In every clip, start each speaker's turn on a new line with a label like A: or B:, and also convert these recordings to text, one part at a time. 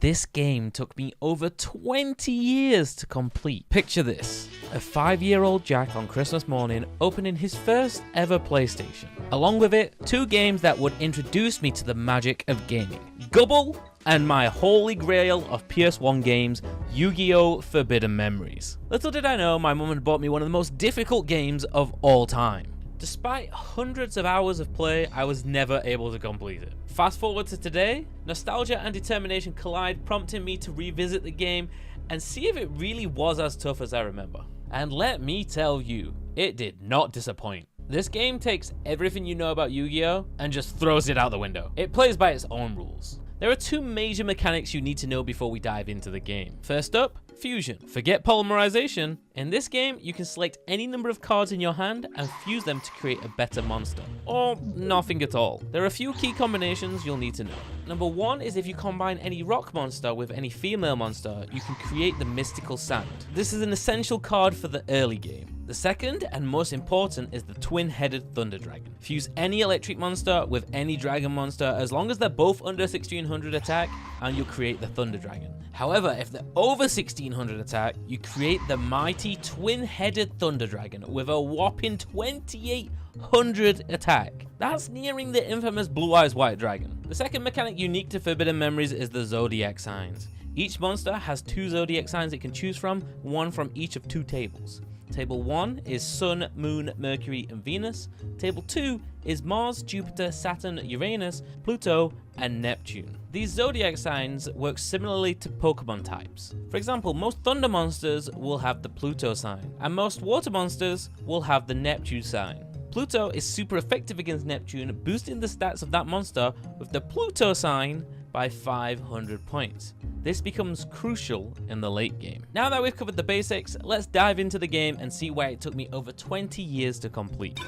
A: This game took me over 20 years to complete. Picture this, a 5-year-old Jack on Christmas morning opening his first ever PlayStation. Along with it, 2 games that would introduce me to the magic of gaming. Gubble and my holy grail of PS1 games, Yugioh Forbidden Memories. Little did I know my mum had bought me one of the most difficult games of all time. Despite hundreds of hours of play, I was never able to complete it. Fast forward to today, nostalgia and determination collide, prompting me to revisit the game and see if it really was as tough as I remember. And let me tell you, it did not disappoint. This game takes everything you know about Yu-Gi-Oh! And just throws it out the window. It plays by its own rules. There are 2 major mechanics you need to know before we dive into the game. First up, fusion. Forget polymerization. In this game, you can select any number of cards in your hand and fuse them to create a better monster. Or nothing at all. There are a few key combinations you'll need to know. Number 1 is if you combine any rock monster with any female monster, you can create the mystical sand. This is an essential card for the early game. The second and most important is the twin-headed thunder dragon. Fuse any electric monster with any dragon monster as long as they're both under 1600 attack and you'll create the thunder dragon. However, if they're over 1600 attack, you create the mighty twin-headed thunder dragon with a whopping 2800 attack. That's nearing the infamous Blue Eyes White Dragon. The second mechanic unique to Forbidden Memories is the zodiac signs. Each monster has 2 zodiac signs it can choose from, one from each of 2 tables. Table 1 is Sun, Moon, Mercury, and Venus. Table 2 is Mars, Jupiter, Saturn, Uranus, Pluto, and Neptune. These zodiac signs work similarly to Pokemon types. For example, most thunder monsters will have the Pluto sign, and most water monsters will have the Neptune sign. Pluto is super effective against Neptune, boosting the stats of that monster with the Pluto sign by 500 points. This becomes crucial in the late game. Now that we've covered the basics, let's dive into the game and see why it took me over 20 years to complete.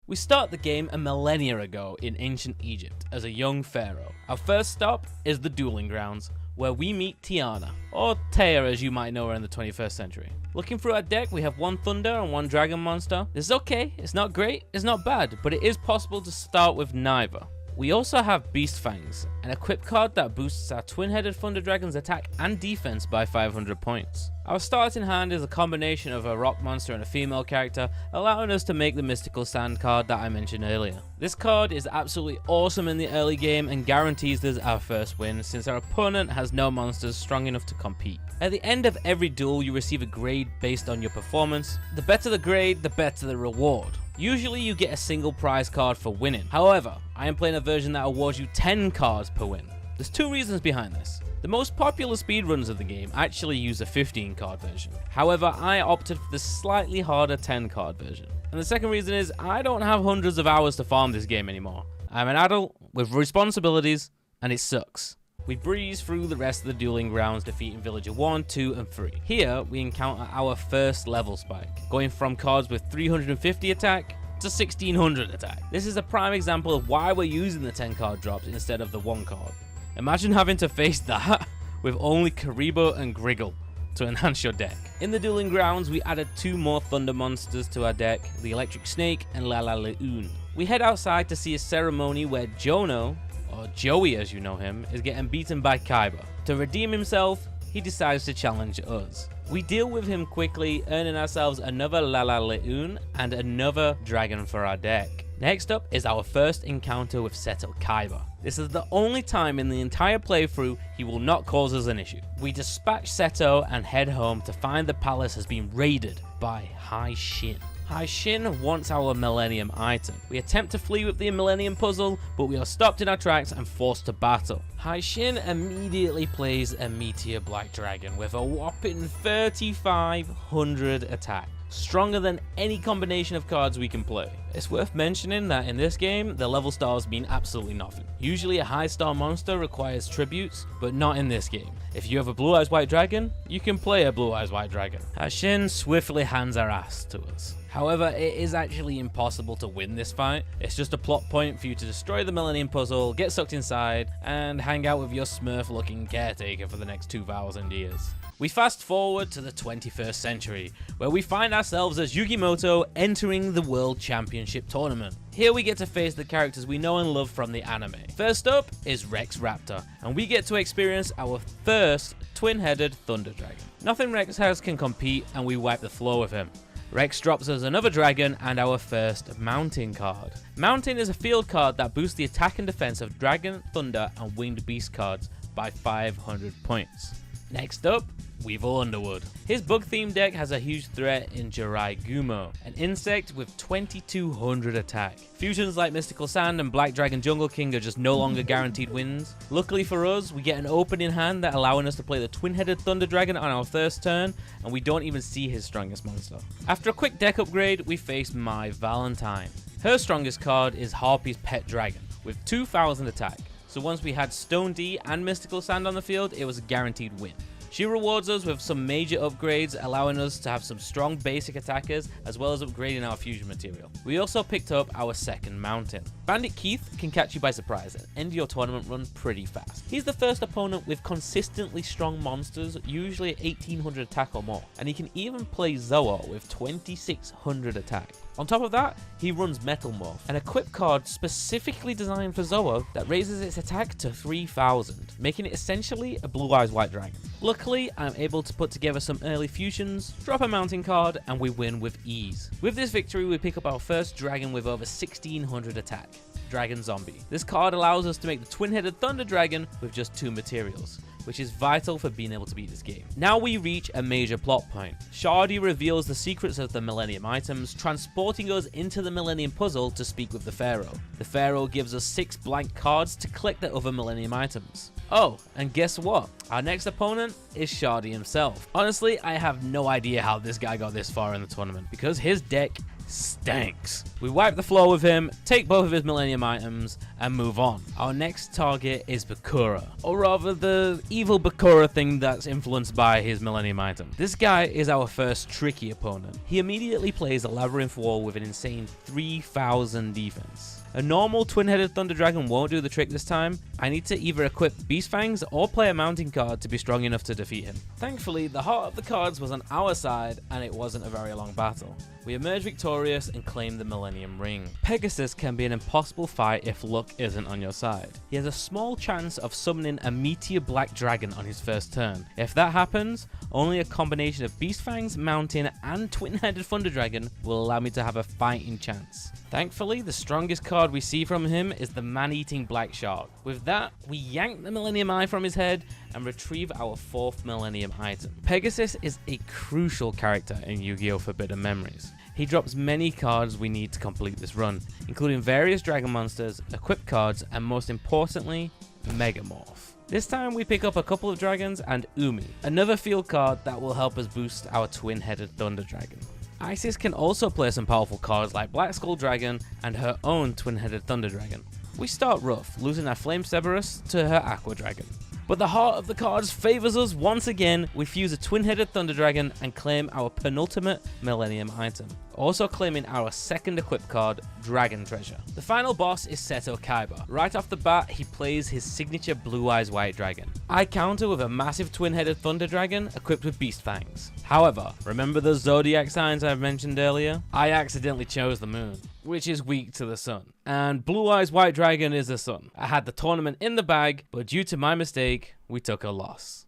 A: We start the game a millennia ago in ancient Egypt as a young pharaoh. Our first stop is the dueling grounds, where we meet Tiana, or Taya as you might know her in the 21st century. Looking through our deck, we have 1 thunder and 1 dragon monster. This is okay, it's not great, it's not bad, but it is possible to start with neither. We also have Beast Fangs, an equip card that boosts our twin-headed Thunder Dragon's attack and defense by 500 points. Our starting hand is a combination of a rock monster and a female character, allowing us to make the mystical sand card that I mentioned earlier. This card is absolutely awesome in the early game and guarantees us our first win, since our opponent has no monsters strong enough to compete. At the end of every duel, you receive a grade based on your performance. The better the grade, the better the reward. Usually you get a single prize card for winning. However, I am playing a version that awards you 10 cards per win. There's 2 reasons behind this. The most popular speedruns of the game actually use a 15 card version. However, I opted for the slightly harder 10 card version. And the second reason is I don't have hundreds of hours to farm this game anymore. I'm an adult with responsibilities and it sucks. We breeze through the rest of the dueling grounds, defeating Villager 1, 2, and 3. Here, we encounter our first level spike, going from cards with 350 attack to 1600 attack. This is a prime example of why we're using the 10 card drops instead of the 1 card. Imagine having to face that with only Karibo and Griggle to enhance your deck. In the dueling grounds, we added 2 more thunder monsters to our deck, the Electric Snake and Lala Leun. We head outside to see a ceremony where Jono, or Joey as you know him, is getting beaten by Kaiba. To redeem himself, he decides to challenge us. We deal with him quickly, earning ourselves another Lala Leun and another dragon for our deck. Next up is our first encounter with Seto Kaiba. This is the only time in the entire playthrough he will not cause us an issue. We dispatch Seto and head home to find the palace has been raided by Hai Shin. Hai Shin wants our Millennium item. We attempt to flee with the Millennium puzzle, but we are stopped in our tracks and forced to battle. Hai Shin immediately plays a Meteor Black Dragon with a whopping 3500 attack. Stronger than any combination of cards we can play. It's worth mentioning that in this game, the level stars mean absolutely nothing. Usually a high star monster requires tributes, but not in this game. If you have a Blue Eyes White Dragon, you can play a Blue Eyes White Dragon. Hai Shin swiftly hands our ass to us. However, it is actually impossible to win this fight. It's just a plot point for you to destroy the Millennium Puzzle, get sucked inside, and hang out with your Smurf looking caretaker for the next 2,000 years. We fast forward to the 21st century, where we find ourselves as Yugimoto entering the World Championship Championship Tournament. Here we get to face the characters we know and love from the anime. First up is Rex Raptor, and we get to experience our first twin-headed Thunder Dragon. Nothing Rex has can compete, and we wipe the floor with him. Rex drops us another dragon and our first Mountain card. Mountain is a field card that boosts the attack and defense of Dragon, Thunder, and Winged Beast cards by 500 points. Next up, Weevil Underwood. His bug-themed deck has a huge threat in Jirai Gumo, an insect with 2200 attack. Fusions like Mystical Sand and Black Dragon Jungle King are just no longer guaranteed wins. Luckily for us, we get an opening hand that allowing us to play the twin-headed Thunder Dragon on our first turn, and we don't even see his strongest monster. After a quick deck upgrade, we face My Valentine. Her strongest card is Harpy's Pet Dragon, with 2000 attack. So once we had Stone D and Mystical Sand on the field, it was a guaranteed win. She rewards us with some major upgrades, allowing us to have some strong basic attackers, as well as upgrading our fusion material. We also picked up our second Mountain. Bandit Keith can catch you by surprise and end your tournament run pretty fast. He's the first opponent with consistently strong monsters, usually at 1800 attack or more, and he can even play Zoa with 2600 attack. On top of that, he runs Metal Morph, an equip card specifically designed for Zoa that raises its attack to 3000, making it essentially a Blue Eyes White Dragon. Luckily, I'm able to put together some early fusions, drop a Mountain card, and we win with ease. With this victory, we pick up our first dragon with over 1600 attack, Dragon Zombie. This card allows us to make the twin-headed Thunder Dragon with just 2 materials, which is vital for being able to beat this game. Now we reach a major plot point. Shardy reveals the secrets of the Millennium items, transporting us into the Millennium Puzzle to speak with the Pharaoh. The Pharaoh gives us 6 blank cards to collect the other Millennium items. Oh, and guess what? Our next opponent is Shardy himself. Honestly, I have no idea how this guy got this far in the tournament, because his deck stinks. We wipe the floor with him, take both of his Millennium items, and move on. Our next target is Bakura, or rather the evil Bakura thing that's influenced by his Millennium item. This guy is our first tricky opponent. He immediately plays a Labyrinth Wall with an insane 3000 defense. A normal twin-headed Thunder Dragon won't do the trick this time. I need to either equip Beast Fangs or play a Mountain card to be strong enough to defeat him. Thankfully, the heart of the cards was on our side and it wasn't a very long battle. We emerged victorious and claimed the Millennium Ring. Pegasus can be an impossible fight if luck isn't on your side. He has a small chance of summoning a Meteor Black Dragon on his first turn. If that happens, only a combination of Beast Fangs, Mountain, and twin-headed Thunder Dragon will allow me to have a fighting chance. Thankfully, the strongest card we see from him is the Man-Eating Black Shark. With that, we yank the Millennium Eye from his head and retrieve our 4th Millennium item. Pegasus is a crucial character in Yu-Gi-Oh! Forbidden Memories. He drops many cards we need to complete this run, including various dragon monsters, equipped cards, and most importantly, Megamorph. This time we pick up a couple of dragons and Umi, another field card that will help us boost our twin-headed Thunder Dragon. Isis can also play some powerful cards like Black Skull Dragon and her own twin-headed Thunder Dragon. We start rough, losing our Flame Cerberus to her Aqua Dragon. But the heart of the cards favors us once again. We fuse a twin-headed Thunder Dragon and claim our penultimate Millennium item, also claiming our second equipped card, Dragon Treasure. The final boss is Seto Kaiba. Right off the bat, he plays his signature Blue Eyes White Dragon. I counter with a massive twin-headed Thunder Dragon equipped with Beast Fangs. However, remember the zodiac signs I mentioned earlier? I accidentally chose the moon, which is weak to the sun, and Blue Eyes White Dragon is the sun. I had the tournament in the bag, but due to my mistake, we took a loss.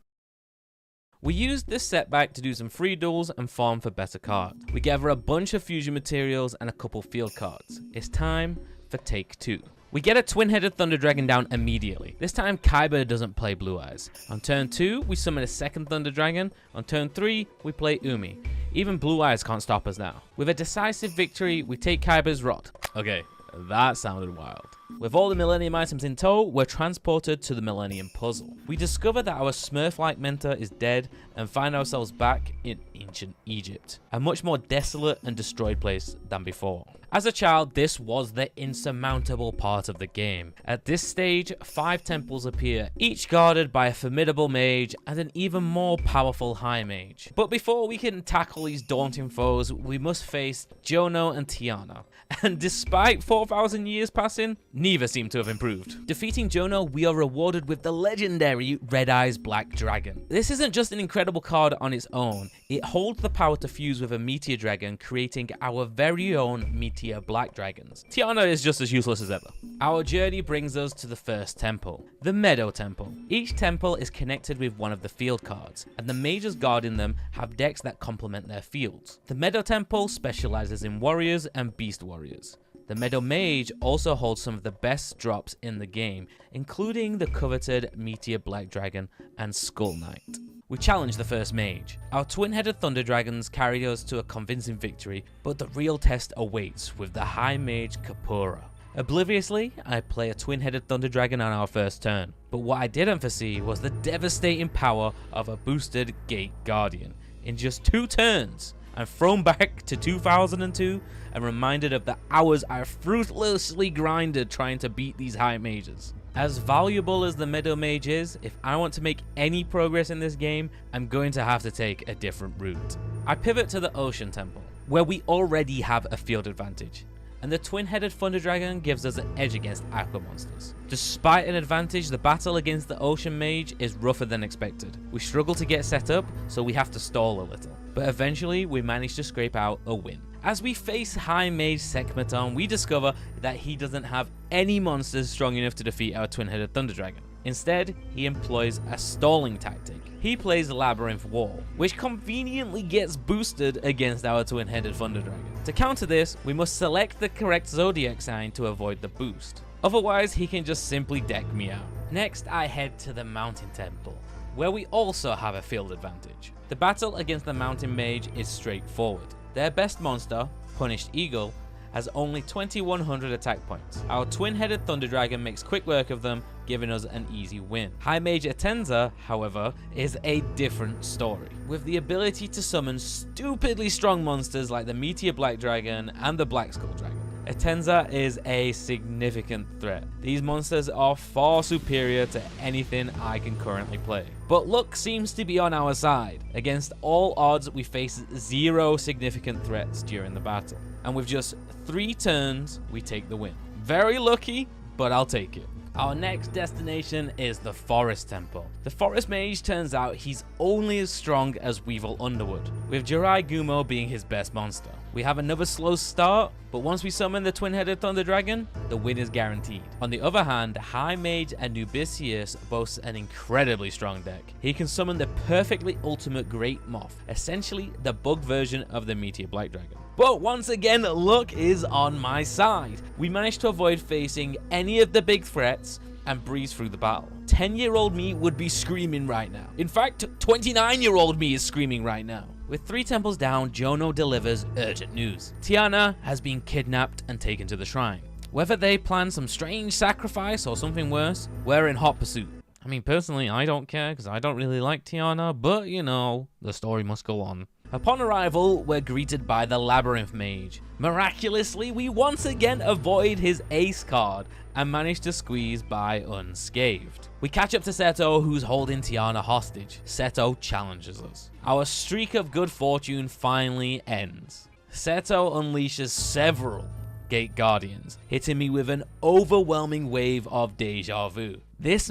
A: We used this setback to do some free duels and farm for better cards. We gather a bunch of fusion materials and a couple field cards. It's time for take 2. We get a twin-headed Thunder Dragon down immediately. This time Kaiba doesn't play Blue Eyes. On turn 2, we summon a second Thunder Dragon. On turn 3, we play Umi. Even Blue Eyes can't stop us now. With a decisive victory, we take Kaiba's Rod. Okay, that sounded wild. With all the Millennium items in tow, we're transported to the Millennium Puzzle. We discover that our Smurf-like mentor is dead and find ourselves back in ancient Egypt, a much more desolate and destroyed place than before. As a child, this was the insurmountable part of the game. At this stage, 5 temples appear, each guarded by a formidable mage and an even more powerful high mage. But before we can tackle these daunting foes, we must face Jono and Tiana. And despite 4,000 years passing, Neither seem to have improved. Defeating Yugioh, we are rewarded with the legendary Red Eyes Black Dragon. This isn't just an incredible card on its own, it holds the power to fuse with a Meteor Dragon, creating our very own Meteor Black Dragons. Tiana is just as useless as ever. Our journey brings us to the first temple, the Meadow Temple. Each temple is connected with one of the field cards, and the mages guarding them have decks that complement their fields. The Meadow Temple specializes in warriors and beast warriors. The Meadow Mage also holds some of the best drops in the game, including the coveted Meteor Black Dragon and Skull Knight. We challenge the first mage. Our twin-headed Thunder Dragons carry us to a convincing victory, but the real test awaits with the High Mage Kapura. Obliviously, I play a twin-headed Thunder Dragon on our first turn, but what I didn't foresee was the devastating power of a boosted Gate Guardian. In just 2 turns, I'm thrown back to 2002 and reminded of the hours I fruitlessly grinded trying to beat these high mages. As valuable as the Meadow Mage is, if I want to make any progress in this game, I'm going to have to take a different route. I pivot to the Ocean Temple, where we already have a field advantage, and the twin-headed Thunder Dragon gives us an edge against aqua monsters. Despite an advantage, the battle against the Ocean Mage is rougher than expected. We struggle to get set up, so we have to stall a little, but eventually we manage to scrape out a win. As we face High Mage Sekhmeton, we discover that he doesn't have any monsters strong enough to defeat our twin-headed Thunder Dragon. Instead, he employs a stalling tactic. He plays Labyrinth Wall, which conveniently gets boosted against our twin-headed Thunder Dragon. To counter this, we must select the correct zodiac sign to avoid the boost. Otherwise, he can just simply deck me out. Next, I head to the Mountain Temple, where we also have a field advantage. The battle against the Mountain Mage is straightforward. Their best monster, Punished Eagle, has only 2100 attack points. Our twin-headed Thunder Dragon makes quick work of them, giving us an easy win. High Mage Atenza, however, is a different story. With the ability to summon stupidly strong monsters like the Meteor Black Dragon and the Black Skull Dragon, Atenza is a significant threat. These monsters are far superior to anything I can currently play. But luck seems to be on our side. Against all odds, we face 0 significant threats during the battle. And with just 3 turns, we take the win. Very lucky, but I'll take it. Our next destination is the Forest Temple. The Forest Mage turns out he's only as strong as Weevil Underwood, with Jirai Gumo being his best monster. We have another slow start, but once we summon the twin-headed Thunder Dragon, the win is guaranteed. On the other hand, High Mage Anubisius boasts an incredibly strong deck. He can summon the perfectly ultimate Great Moth, essentially the bug version of the Meteor Black Dragon. But once again, luck is on my side. We managed to avoid facing any of the big threats and breeze through the battle. 10-year-old me would be screaming right now. In fact, 29-year-old me is screaming right now. With 3 temples down, Yugioh delivers urgent news. Tiana has been kidnapped and taken to the shrine. Whether they plan some strange sacrifice or something worse, we're in hot pursuit. I mean, personally, I don't care because I don't really like Tiana, but you know, the story must go on. Upon arrival, we're greeted by the Labyrinth Mage. Miraculously, we once again avoid his ace card and manage to squeeze by unscathed. We catch up to Seto, who's holding Tiana hostage. Seto challenges us. Our streak of good fortune finally ends. Seto unleashes several Gate Guardians, hitting me with an overwhelming wave of deja vu. This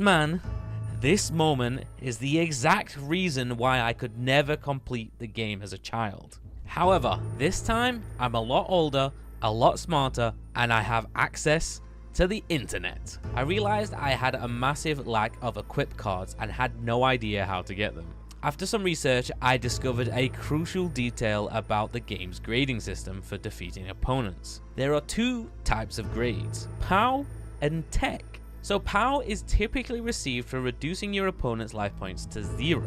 A: moment is the exact reason why I could never complete the game as a child. However, this time I'm a lot older, a lot smarter, and I have access to the internet. I realized I had a massive lack of equip cards and had no idea how to get them. After some research, I discovered a crucial detail about the game's grading system for defeating opponents. There are 2 types of grades, POW and Tech. So POW is typically received for reducing your opponent's life points to 0.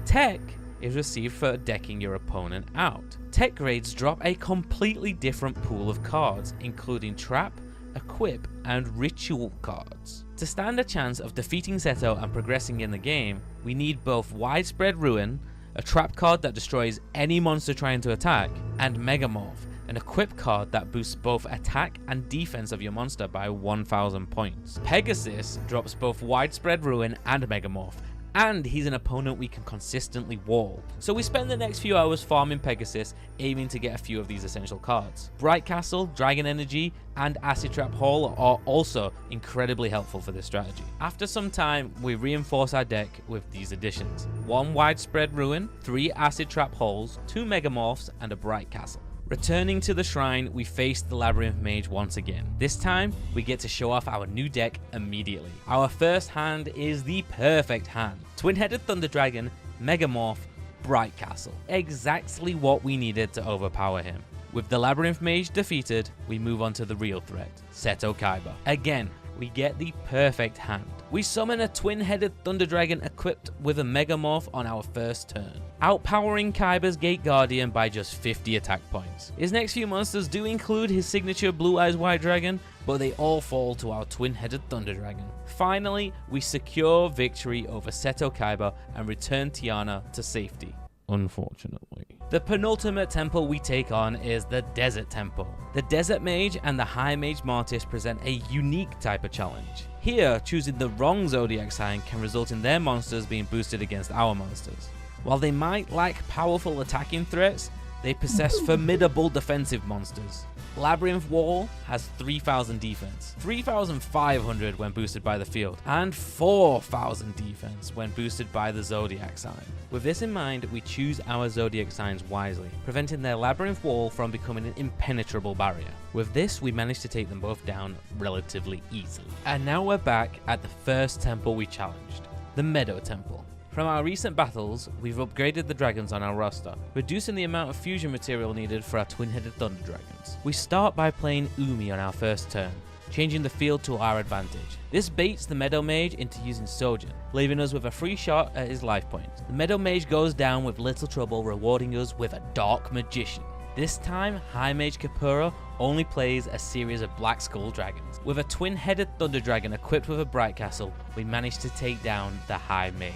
A: Tech is received for decking your opponent out. Tech grades drop a completely different pool of cards, including Trap, Equip, and Ritual cards. To stand a chance of defeating Seto and progressing in the game, we need both Widespread Ruin, a trap card that destroys any monster trying to attack, and Megamorph, an equip card that boosts both attack and defense of your monster by 1000 points. Pegasus drops both Widespread Ruin and Megamorph, and he's an opponent we can consistently wall. So we spend the next few hours farming Pegasus, aiming to get a few of these essential cards. Bright Castle, Dragon Energy, and Acid Trap Hole are also incredibly helpful for this strategy. After some time, we reinforce our deck with these additions: 1 Widespread Ruin, 3 Acid Trap Holes, 2 Megamorphs, and a Bright Castle. Returning to the shrine, we face the Labyrinth Mage once again. This time, we get to show off our new deck immediately. Our first hand is the perfect hand. Twin-headed Thunder Dragon, Megamorph, Bright Castle. Exactly what we needed to overpower him. With the Labyrinth Mage defeated, we move on to the real threat, Seto Kaiba. Again, we get the perfect hand. We summon a twin-headed Thunder Dragon equipped with a Megamorph on our first turn, outpowering Kaiba's Gate Guardian by just 50 attack points. His next few monsters do include his signature Blue Eyes White Dragon, but they all fall to our twin-headed Thunder Dragon. Finally, we secure victory over Seto Kaiba and return Tiana to safety. Unfortunately. The penultimate temple we take on is the Desert Temple. The Desert Mage and the High Mage Martis present a unique type of challenge. Here, choosing the wrong Zodiac sign can result in their monsters being boosted against our monsters. While they might lack powerful attacking threats, they possess formidable defensive monsters. Labyrinth Wall has 3000 defense, 3500 when boosted by the field, and 4000 defense when boosted by the Zodiac sign. With this in mind, we choose our Zodiac signs wisely, preventing their Labyrinth Wall from becoming an impenetrable barrier. With this, we managed to take them both down relatively easily. And now we're back at the first temple we challenged, the Meadow Temple. From our recent battles, we've upgraded the dragons on our roster, reducing the amount of fusion material needed for our twin-headed Thunder Dragons. We start by playing Umi on our first turn, changing the field to our advantage. This baits the Meadow Mage into using Sojin, leaving us with a free shot at his life point. The Meadow Mage goes down with little trouble, rewarding us with a Dark Magician. This time, High Mage Kapura only plays a series of Black Skull Dragons. With a twin-headed Thunder Dragon equipped with a Bright Castle, we managed to take down the High Mage.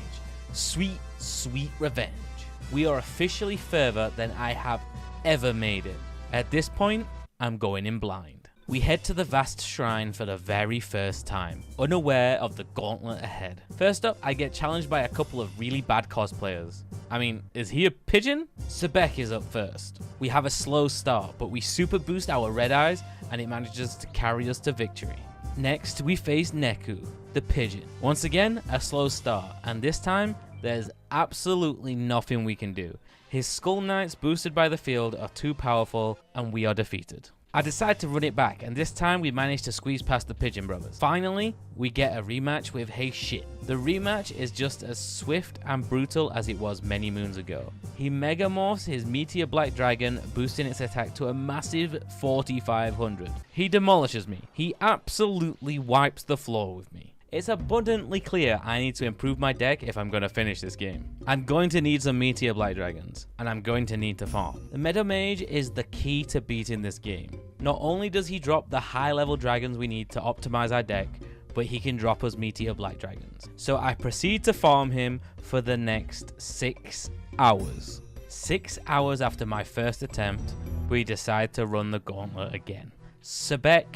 A: Sweet, sweet revenge. We are officially further than I have ever made it. At this point, I'm going in blind. We head to the vast shrine for the very first time, unaware of the gauntlet ahead. First up, I get challenged by a couple of really bad cosplayers. I mean, is he a pigeon? Sebek is up first. We have a slow start, but we super boost our red eyes and it manages to carry us to victory. Next, we face Neku, the pigeon. Once again, a slow start, and this time, there's absolutely nothing we can do. His Skull Knights boosted by the field are too powerful, and we are defeated. I decide to run it back, and this time we manage to squeeze past the Pigeon Brothers. Finally, we get a rematch with Hey Shit. The rematch is just as swift and brutal as it was many moons ago. He megamorphs his Meteor Black Dragon, boosting its attack to a massive 4500. He demolishes me. He absolutely wipes the floor with me. It's abundantly clear I need to improve my deck if I'm going to finish this game. I'm going to need some Meteor Black Dragons, and I'm going to need to farm. The Meadow Mage is the key to beating this game. Not only does he drop the high level dragons we need to optimize our deck, but he can drop us Meteor Black Dragons. So I proceed to farm him for the next 6 hours. 6 hours after my first attempt, we decide to run the gauntlet again. Sebek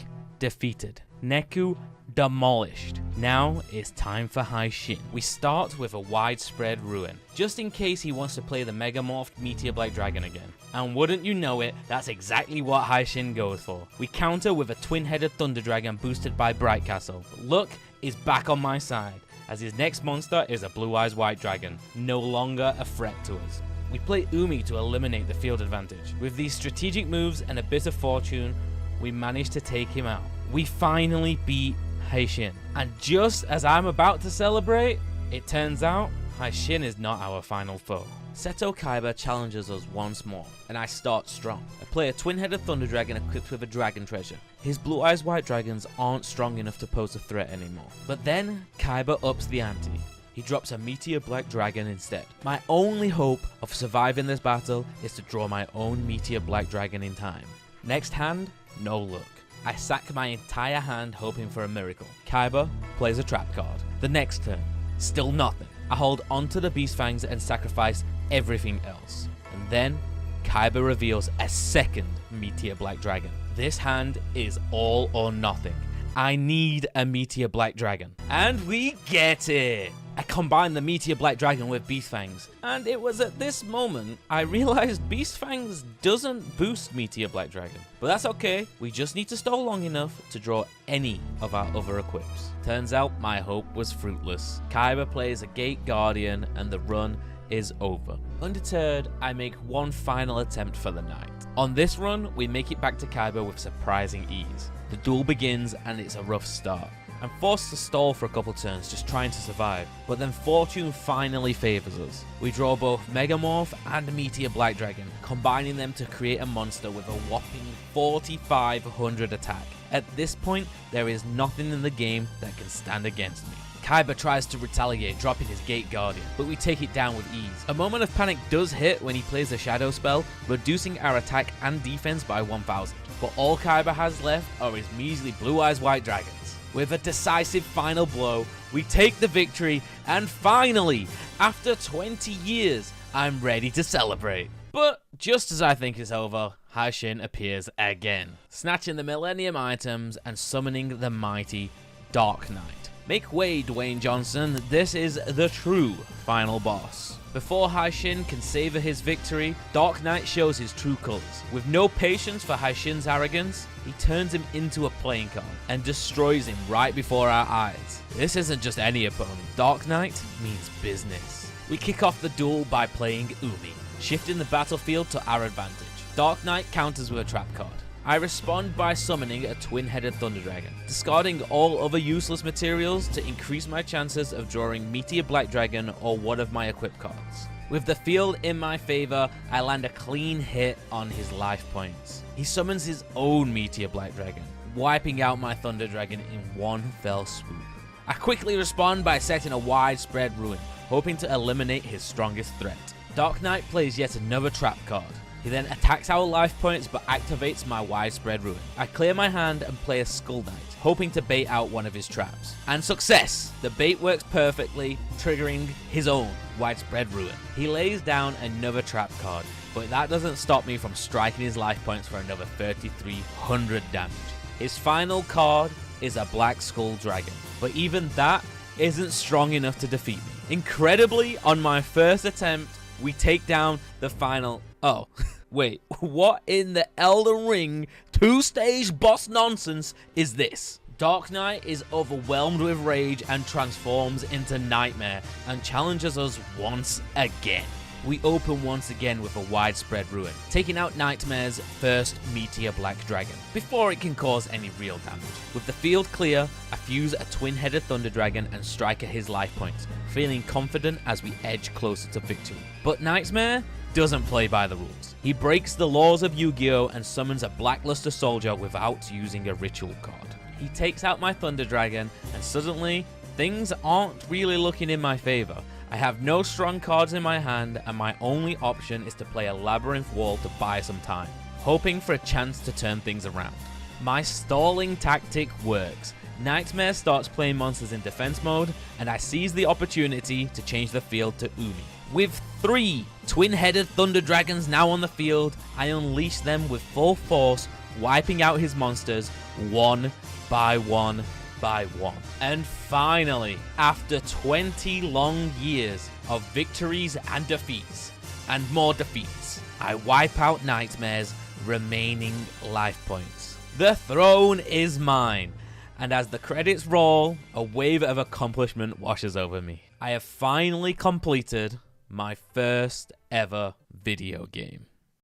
A: defeated. Neku demolished. Now it's time for High Shin. We start with a Widespread Ruin, just in case he wants to play the Megamorphed Meteor Black Dragon again. And wouldn't you know it, that's exactly what High Shin goes for. We counter with a twin-headed Thunder Dragon boosted by Bright Castle. Luck is back on my side, as his next monster is a Blue Eyes White Dragon, no longer a threat to us. We play Umi to eliminate the field advantage. With these strategic moves and a bit of fortune, we manage to take him out. We finally beat High Shin. And just as I'm about to celebrate, it turns out High Shin is not our final foe. Seto Kaiba challenges us once more, and I start strong. I play a twin-headed Thunder Dragon equipped with a Dragon Treasure. His Blue Eyes White Dragons aren't strong enough to pose a threat anymore. But then, Kaiba ups the ante. He drops a Meteor Black Dragon instead. My only hope of surviving this battle is to draw my own Meteor Black Dragon in time. Next hand, no luck. I sack my entire hand hoping for a miracle. Kaiba plays a trap card. The next turn, still nothing. I hold onto the Beast Fangs and sacrifice everything else. And then, Kaiba reveals a second Meteor Black Dragon. This hand is all or nothing. I need a Meteor Black Dragon. And we get it! I combined the Meteor Black Dragon with Beast Fangs, and it was at this moment I realized Beast Fangs doesn't boost Meteor Black Dragon. But that's okay, we just need to stall long enough to draw any of our other equips. Turns out my hope was fruitless. Kaiba plays a Gate Guardian and the run is over. Undeterred, I make one final attempt for the night. On this run, we make it back to Kaiba with surprising ease. The duel begins and it's a rough start. I'm forced to stall for a couple turns just trying to survive, but then fortune finally favors us. We draw both Megamorph and Meteor Black Dragon, combining them to create a monster with a whopping 4,500 attack. At this point, there is nothing in the game that can stand against me. Kaiba tries to retaliate, dropping his Gate Guardian, but we take it down with ease. A moment of panic does hit when he plays a Shadow spell, reducing our attack and defense by 1,000. But all Kaiba has left are his measly Blue Eyes White Dragons. With a decisive final blow, we take the victory, and finally, after 20 years, I'm ready to celebrate. But just as I think it's over, Haishin appears again, snatching the Millennium items and summoning the mighty Dark Knight. Make way, Dwayne Johnson, this is the true final boss. Before Haishin can savor his victory, Dark Knight shows his true colors. With no patience for Haishin's arrogance, he turns him into a playing card and destroys him right before our eyes. This isn't just any opponent. Dark Knight means business. We kick off the duel by playing Umi, shifting the battlefield to our advantage. Dark Knight counters with a trap card. I respond by summoning a twin-headed Thunder Dragon, discarding all other useless materials to increase my chances of drawing Meteor Black Dragon or one of my equip cards. With the field in my favor, I land a clean hit on his life points. He summons his own Meteor Black Dragon, wiping out my Thunder Dragon in one fell swoop. I quickly respond by setting a widespread ruin, hoping to eliminate his strongest threat. Dark Knight plays yet another trap card. He then attacks our life points but activates my widespread ruin. I clear my hand and play a Skull Knight, hoping to bait out one of his traps. And success! The bait works perfectly, triggering his own widespread ruin. He lays down another trap card, but that doesn't stop me from striking his life points for another 3,300 damage. His final card is a Black Skull Dragon, but even that isn't strong enough to defeat me. Incredibly, on my first attempt, we take down the final... Oh, wait, what in the Elden Ring 2-stage boss nonsense is this? Dark Knight is overwhelmed with rage and transforms into Nightmare and challenges us once again. We open once again with a widespread ruin, taking out Nightmare's first Meteor Black Dragon, before it can cause any real damage. With the field clear, I fuse a twin-headed Thunder Dragon and strike at his life points, feeling confident as we edge closer to victory. But Nightmare doesn't play by the rules. He breaks the laws of Yu-Gi-Oh! And summons a Blackluster Soldier without using a ritual card. He takes out my Thunder Dragon, and suddenly, things aren't really looking in my favor. I have no strong cards in my hand, and my only option is to play a Labyrinth Wall to buy some time, hoping for a chance to turn things around. My stalling tactic works. Nightmare starts playing monsters in defense mode, and I seize the opportunity to change the field to Umi. With 3 twin-headed Thunder Dragons now on the field, I unleash them with full force, wiping out his monsters one by one by one. And finally, after 20 long years of victories and defeats, and more defeats, I wipe out Nightmare's remaining life points. The throne is mine. And as the credits roll, a wave of accomplishment washes over me. I have finally completed my first ever video game.